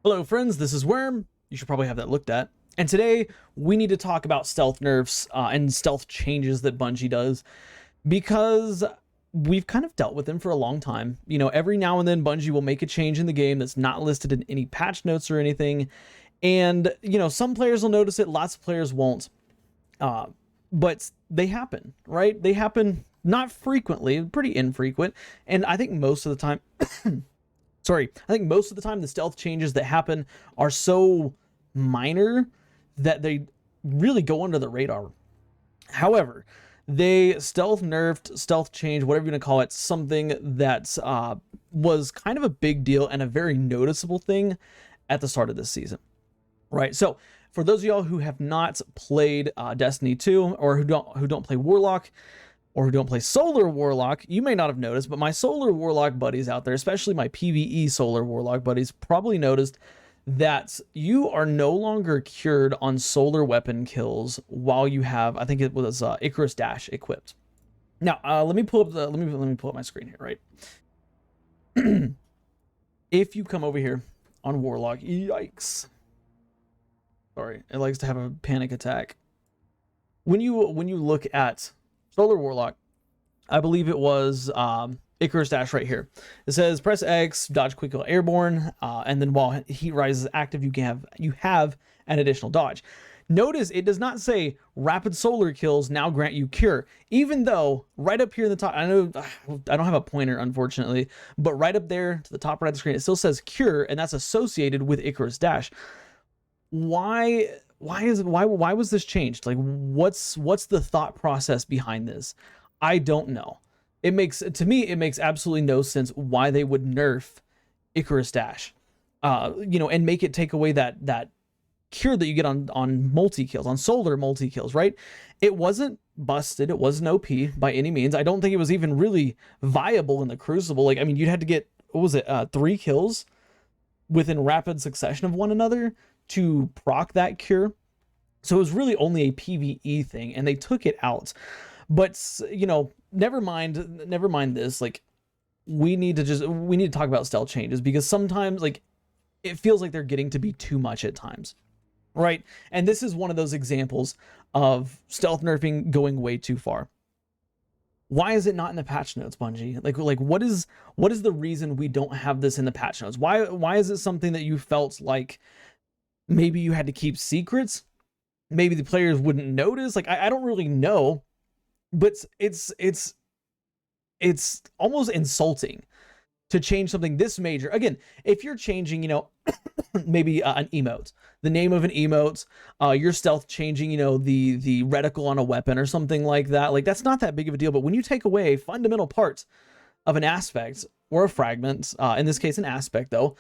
Hello friends, this is Worm. You should probably have that looked at. And today we need to talk about stealth nerfs and stealth changes that Bungie does, because we've kind of dealt with them for a long time. You know, every now and then Bungie will make a change in the game that's not listed in any patch notes or anything. And, you know, some players will notice it, lots of players won't. But they happen, right? They happen not frequently, pretty infrequent. And I think most of the time... I think most of the time the stealth changes that happen are so minor that they really go under the radar. However, they stealth nerfed, stealth change, whatever you want to call it, something that was kind of a big deal and a very noticeable thing at the start of this season. Right, so for those of y'all who have not played Destiny 2 or who don't play Warlock, or who don't play Solar Warlock, you may not have noticed, but my Solar Warlock buddies out there, especially my PvE Solar Warlock buddies, probably noticed that you are no longer cured on solar weapon kills while you have, I think it was Icarus Dash equipped. Now, let me pull up my screen here, right? If you come over here on Warlock, yikes. Sorry, it likes to have a panic attack. When you look at Solar Warlock, I believe it was Icarus Dash right here. It says press X, dodge quick kill airborne, and then while heat rise is active, you have an additional dodge. Notice it does not say rapid solar kills now grant you cure, even though right up here in the top, I know I don't have a pointer unfortunately, but right up there to the top right of the screen, it still says cure, and that's associated with Icarus Dash. Why was this changed? Like, what's the thought process behind this? I don't know. It makes absolutely no sense why they would nerf Icarus Dash, you know, and make it take away that cure that you get on multi kills, on solar multi kills, right? It wasn't busted, it wasn't OP by any means. I don't think it was even really viable in the Crucible. Like, I mean, you'd had to get, what was it, 3 kills within rapid succession of one another to proc that cure. So it was really only a PvE thing, and they took it out. But, you know, never mind this. Like, we need to talk about stealth changes, because sometimes, like, it feels like they're getting to be too much at times, right? And this is one of those examples of stealth nerfing going way too far. Why is it not in the patch notes, Bungie? Like what is the reason we don't have this in the patch notes? Why is it something that you felt like maybe you had to keep secrets? Maybe the players wouldn't notice. Like, I don't really know, but it's almost insulting to change something this major. Again, if you're changing, you know, maybe an emote, the name of an emote, your stealth changing, you know, the reticle on a weapon or something like that, like, that's not that big of a deal. But when you take away a fundamental part of an aspect or a fragment, in this case an aspect though,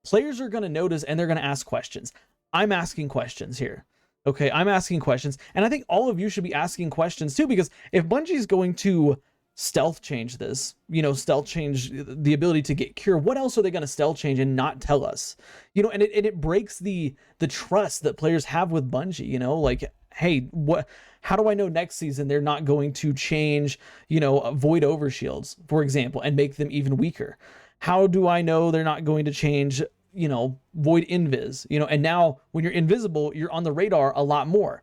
players are going to notice and they're going to ask questions. I'm asking questions here. Okay, I'm asking questions, and I think all of you should be asking questions too, because if Bungie's going to stealth change this, you know, stealth change the ability to get cure, what else are they going to stealth change and not tell us? You know, and it breaks the trust that players have with Bungie, you know, like, hey, how do I know next season they're not going to change, you know, void overshields, for example, and make them even weaker? How do I know they're not going to change, you know, void invis, you know, and now when you're invisible, you're on the radar a lot more,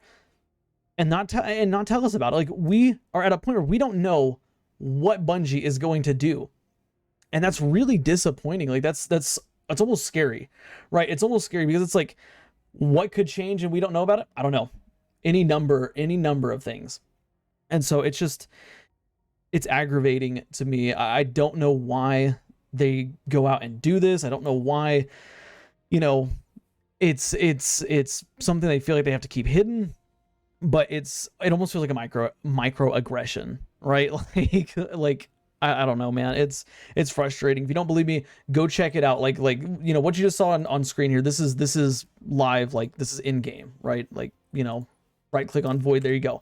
and not tell us about it? Like, we are at a point where we don't know what Bungie is going to do, and that's really disappointing. Like, that's almost scary, right? It's almost scary, because it's like, what could change and we don't know about it? I don't know. Any number of things. And so it's aggravating to me. I don't know why they go out and do this. I don't know why, you know, it's something they feel like they have to keep hidden, but it almost feels like a micro aggression, right? Like I don't know, man. It's frustrating. If you don't believe me, go check it out. Like, you know, what you just saw on screen here, this is live, like, this is in game, right? Like, you know, right click on void, there you go.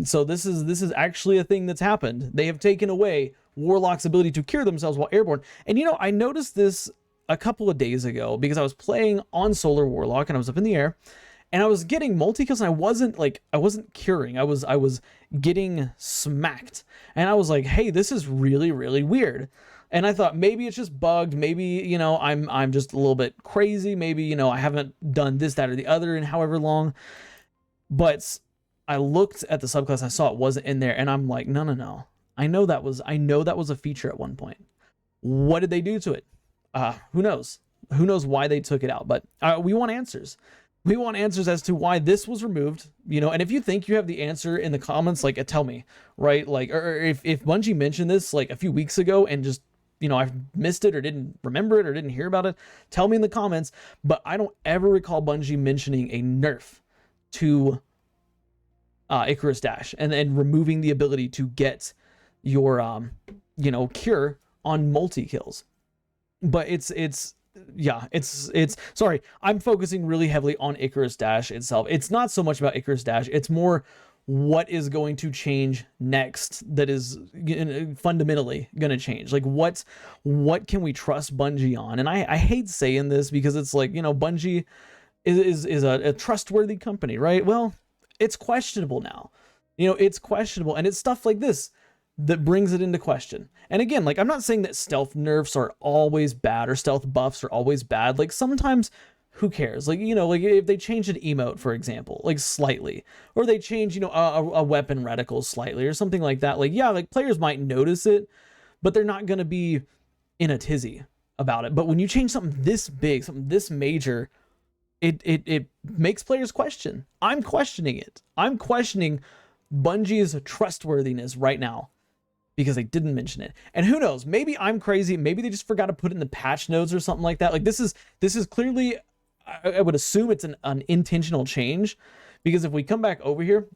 So this is actually a thing that's happened. They have taken away Warlock's ability to cure themselves while airborne. And, you know, I noticed this a couple of days ago, because I was playing on Solar Warlock and I was up in the air, and I was getting multi kills, and I wasn't curing. I was getting smacked, and I was like, hey, this is really, really weird. And I thought maybe it's just bugged. Maybe, you know, I'm just a little bit crazy. Maybe, you know, I haven't done this, that, or the other in however long. But I looked at the subclass, I saw it wasn't in there, and I'm like, no. I know that was a feature at one point. What did they do to it? Who knows? Who knows why they took it out? But we want answers. We want answers as to why this was removed, you know, and if you think you have the answer in the comments, like, tell me, right? Like, or if Bungie mentioned this like a few weeks ago and just, you know, I've missed it or didn't remember it or didn't hear about it, tell me in the comments. But I don't ever recall Bungie mentioning a nerf to Icarus Dash and then removing the ability to get your, you know, cure on multi-kills. But it's sorry, I'm focusing really heavily on Icarus Dash itself. It's not so much about Icarus Dash, it's more what is going to change next that is fundamentally going to change. Like what can we trust Bungie on? And I hate saying this because it's like, you know, Bungie is a trustworthy company, right? Well, it's questionable now. You know, it's questionable, and it's stuff like this that brings it into question. And again, like, I'm not saying that stealth nerfs are always bad or stealth buffs are always bad. Like, sometimes, who cares? Like, you know, like if they change an emote, for example, like slightly, or they change, you know, a weapon reticle slightly or something like that. Like, yeah, like players might notice it, but they're not going to be in a tizzy about it. But when you change something this big, something this major, it makes players question. I'm questioning it. I'm questioning Bungie's trustworthiness right now, because they didn't mention it. And who knows, maybe I'm crazy, maybe they just forgot to put it in the patch notes or something like that. Like, this is clearly, I would assume it's an intentional change, because if we come back over here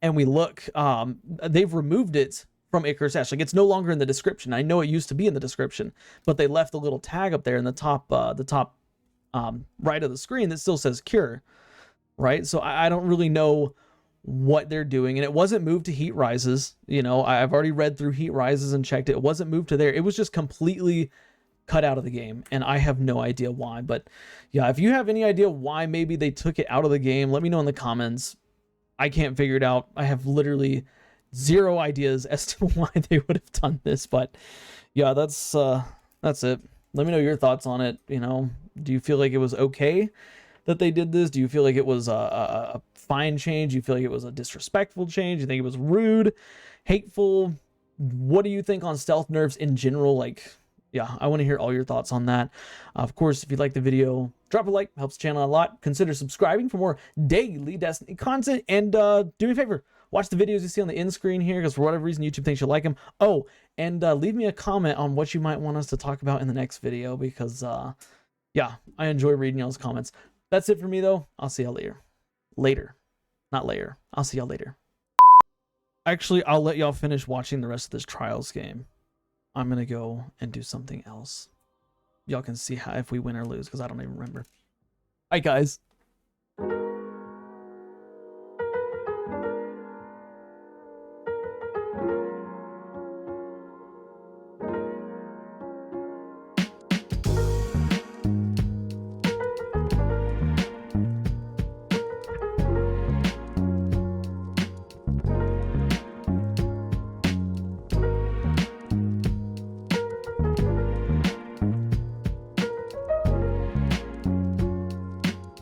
and we look, they've removed it from Icarus Dash. Like, it's no longer in the description. I know it used to be in the description, but they left a little tag up there in the top right of the screen that still says cure, right? So I don't really know what they're doing, and it wasn't moved to heat rises. You know, I've already read through heat rises and checked it. It wasn't moved to there. It was just completely cut out of the game, and I have no idea why. But yeah, if you have any idea why maybe they took it out of the game, let me know in the comments. I can't figure it out. I have literally zero ideas as to why they would have done this. But yeah, that's it. Let me know your thoughts on it. You know, do you feel like it was okay that they did this? Do you feel like it was a fine change? Do you feel like it was a disrespectful change? Do you think it was rude, hateful? What do you think on stealth nerfs in general? Like, yeah, I want to hear all your thoughts on that. Of course, if you like the video, drop a like, helps the channel a lot. Consider subscribing for more daily Destiny content, and do me a favor, watch the videos you see on the end screen here, because for whatever reason YouTube thinks you like them. Oh, and leave me a comment on what you might want us to talk about in the next video, because yeah, I enjoy reading y'all's comments. That's it for me, though. I'll see y'all later. Not later. I'll see y'all later. Actually, I'll let y'all finish watching the rest of this Trials game. I'm gonna go and do something else. Y'all can see how if we win or lose, because I don't even remember. All right, guys.